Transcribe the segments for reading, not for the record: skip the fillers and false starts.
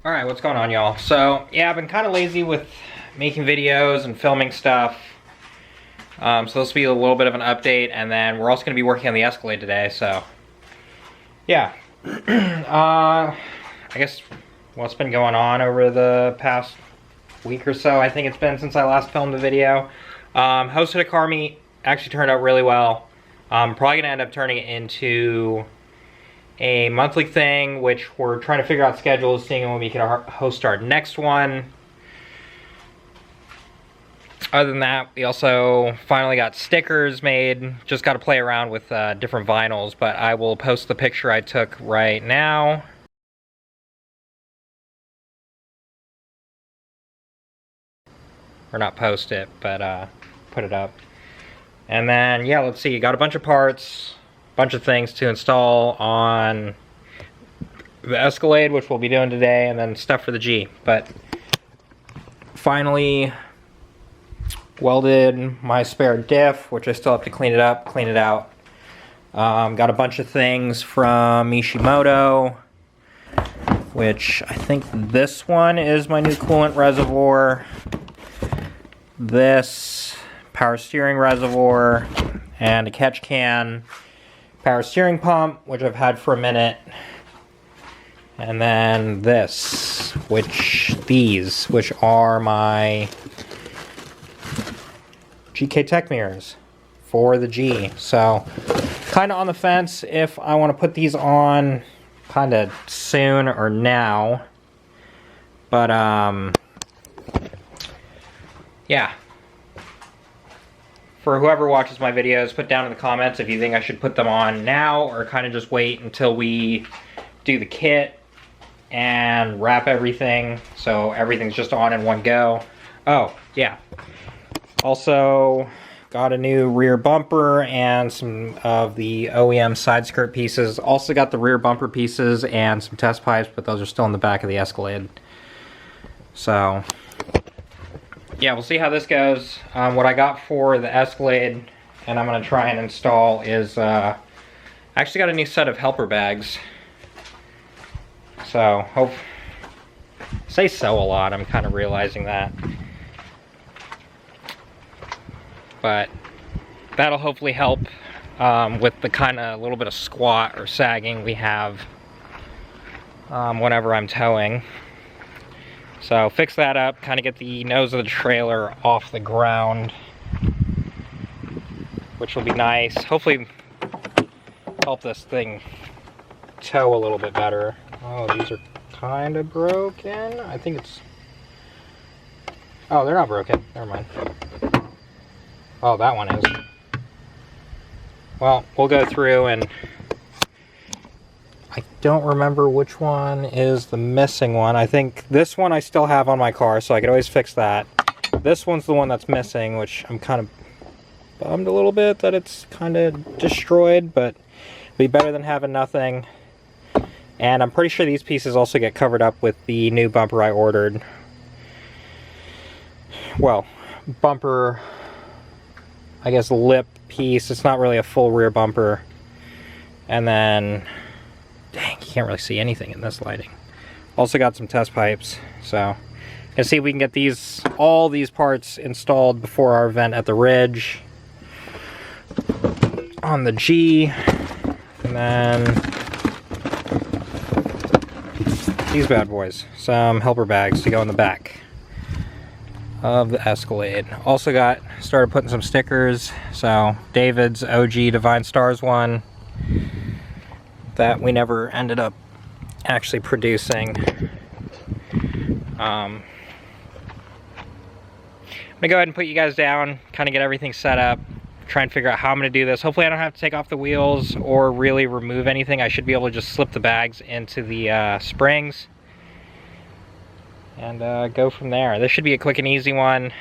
Alright, what's going on, y'all? So, yeah, I've been kind of lazy with making videos and filming stuff. So this will be a little bit of an update, and then we're also going to be working on the Escalade today, so... yeah. I guess what's been going on over the past week or so, I think it's been since I last filmed a video. Hosted a car meet, actually turned out really well. Probably going to end up turning it into a monthly thing, which we're trying to figure out schedules, seeing when we can host our next one. Other than that, we also finally got stickers made. Just got to play around with different vinyls, but I will post the picture I took right now. Or not post it, but put it up. And then, yeah, let's see, got a bunch of parts, bunch of things to install on the Escalade, which we'll be doing today, and then stuff for the G. But finally welded my spare diff, which I still have to clean it up, clean it out. Got a bunch of things from Mishimoto, which I think this one is my new coolant reservoir. This power steering reservoir, and a catch can power steering pump, which I've had for a minute. And then these, which are my GK Tech mirrors for the G. So, kind of on the fence if I want to put these on kind of soon or now. But, yeah. For whoever watches my videos, put down in the comments if you think I should put them on now or kind of just wait until we do the kit and wrap everything so everything's just on in one go. Oh, yeah. Also, got a new rear bumper and some of the OEM side skirt pieces. Also got the rear bumper pieces and some test pipes, but those are still in the back of the Escalade. So, yeah, we'll see how this goes. What I got for the Escalade, and I'm going to try and install, is I actually got a new set of helper bags. So, I say so a lot, I'm kind of realizing that. But that'll hopefully help with the kind of little bit of squat or sagging we have whenever I'm towing. So fix that up, kind of get the nose of the trailer off the ground, which will be nice. Hopefully help this thing tow a little bit better. Oh, these are kind of broken. I think it's... oh, they're not broken. Never mind. Oh, that one is. Well, we'll go through and... I don't remember which one is the missing one. I think this one I still have on my car, so I could always fix that. This one's the one that's missing, which I'm kind of bummed a little bit that it's kind of destroyed, but it'd be better than having nothing. And I'm pretty sure these pieces also get covered up with the new bumper I ordered. Well, bumper, I guess lip piece. It's not really a full rear bumper. And then... dang, you can't really see anything in this lighting. Also got some test pipes, so gonna see if we can get all these parts installed before our event at the Ridge on the G. And then these bad boys, some helper bags to go in the back of the Escalade. Also started putting some stickers. So David's OG Divine Stars one that we never ended up actually producing. I'm gonna go ahead and put you guys down, kind of get everything set up, try and figure out how I'm gonna do this. Hopefully I don't have to take off the wheels or really remove anything. I should be able to just slip the bags into the springs and go from there. This should be a quick and easy one.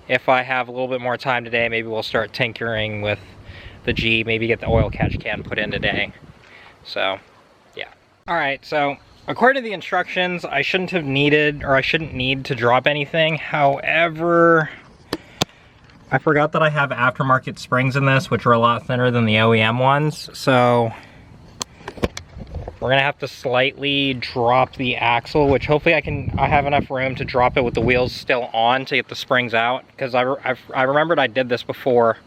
If I have a little bit more time today, maybe we'll start tinkering with the G, maybe get the oil catch can put in today. So, yeah. Alright, so according to the instructions, I shouldn't need to drop anything. However, I forgot that I have aftermarket springs in this, which are a lot thinner than the OEM ones. So, We're gonna have to slightly drop the axle, which hopefully I have enough room to drop it with the wheels still on to get the springs out, because I remembered I did this before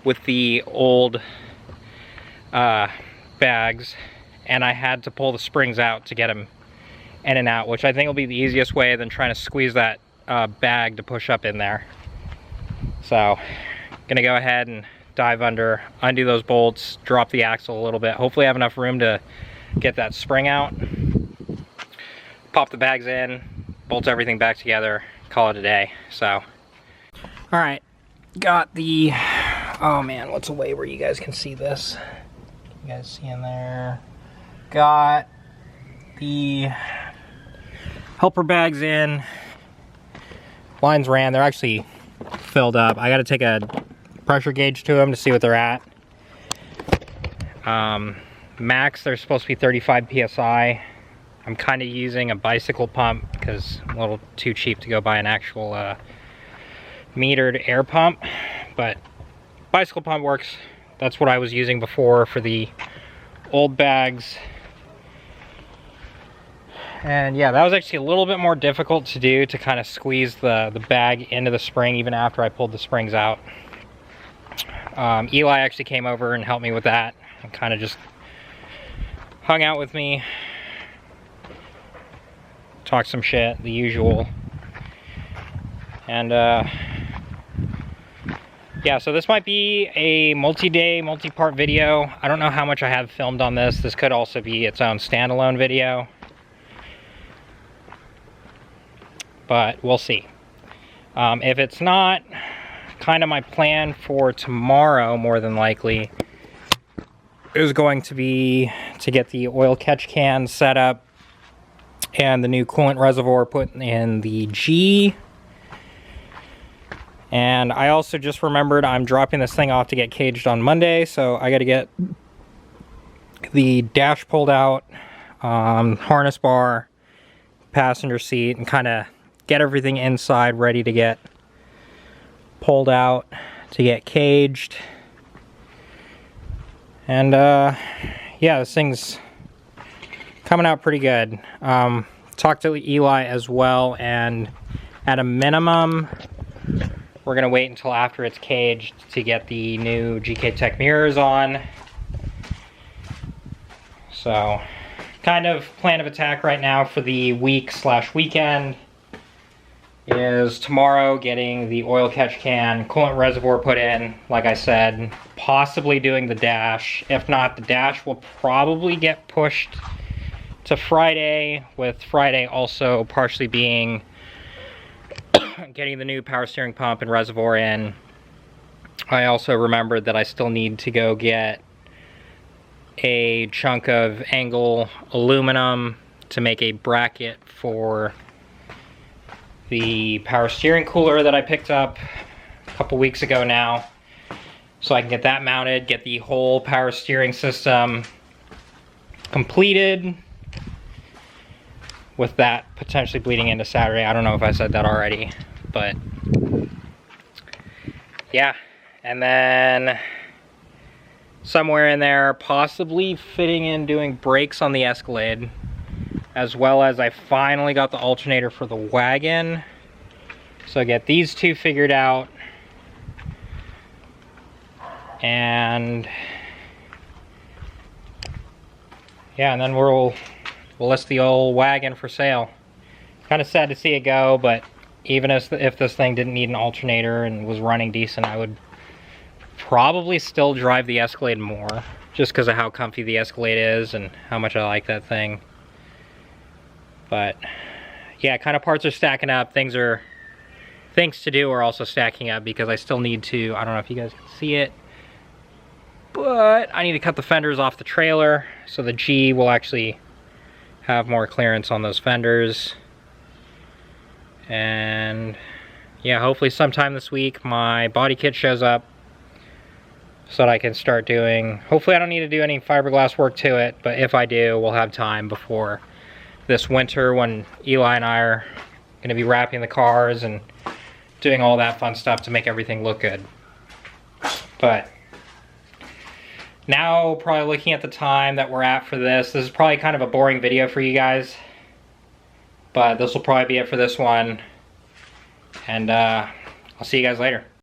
with the old bags, and I had to pull the springs out to get them in and out, which I think will be the easiest way than trying to squeeze that bag to push up in there. So gonna go ahead and dive under, undo those bolts, drop the axle a little bit, hopefully I have enough room to get that spring out, pop the bags in, bolt everything back together, call it a day. So all right, got the, oh man, what's a way where you guys can see this? You guys see in there? Got the helper bags in. Lines ran, they're actually filled up. I got to take a pressure gauge to them to see what they're at. Max, they're supposed to be 35 psi. I'm kind of using a bicycle pump because I'm a little too cheap to go buy an actual metered air pump, but bicycle pump works. That's what I was using before for the old bags. And yeah, that was actually a little bit more difficult to do, to kind of squeeze the bag into the spring even after I pulled the springs out. Eli actually came over and helped me with that and kind of just hung out with me, talked some shit, the usual. And yeah, so this might be a multi-day, multi-part video. I don't know how much I have filmed on this. This could also be its own standalone video, but we'll see. If it's not, kind of my plan for tomorrow, more than likely, is going to be to get the oil catch can set up and the new coolant reservoir put in the G. And I also just remembered I'm dropping this thing off to get caged on Monday, so I got to get the dash pulled out, harness bar, passenger seat, and kind of get everything inside ready to get pulled out to get caged. And yeah, this thing's coming out pretty good. Talked to Eli as well, and at a minimum, we're gonna wait until after it's caged to get the new GK Tech mirrors on. So, kind of plan of attack right now for the week/weekend is tomorrow getting the oil catch can, coolant reservoir put in, like I said, possibly doing the dash. If not, the dash will probably get pushed to Friday, with Friday also partially being getting the new power steering pump and reservoir in. I also remembered that I still need to go get a chunk of angle aluminum to make a bracket for the power steering cooler that I picked up a couple weeks ago now, so I can get that mounted, get the whole power steering system completed, with that potentially bleeding into Saturday. I don't know if I said that already, but yeah. And then somewhere in there, possibly fitting in doing brakes on the Escalade, as well as I finally got the alternator for the wagon. So I get these two figured out, and yeah, and then we'll list the old wagon for sale. Kind of sad to see it go, but even if this thing didn't need an alternator and was running decent, I would probably still drive the Escalade more, just because of how comfy the Escalade is and how much I like that thing. But yeah, kind of parts are stacking up. Things to do are also stacking up, because I still need to, I don't know if you guys can see it, but I need to cut the fenders off the trailer so the G will actually have more clearance on those fenders. And yeah, hopefully sometime this week my body kit shows up so that I can start doing, hopefully I don't need to do any fiberglass work to it, but if I do, we'll have time before this winter, when Eli and I are going to be wrapping the cars and doing all that fun stuff to make everything look good. But Now, probably looking at the time that we're at for this is probably kind of a boring video for you guys. But this will probably be it for this one. And I'll see you guys later.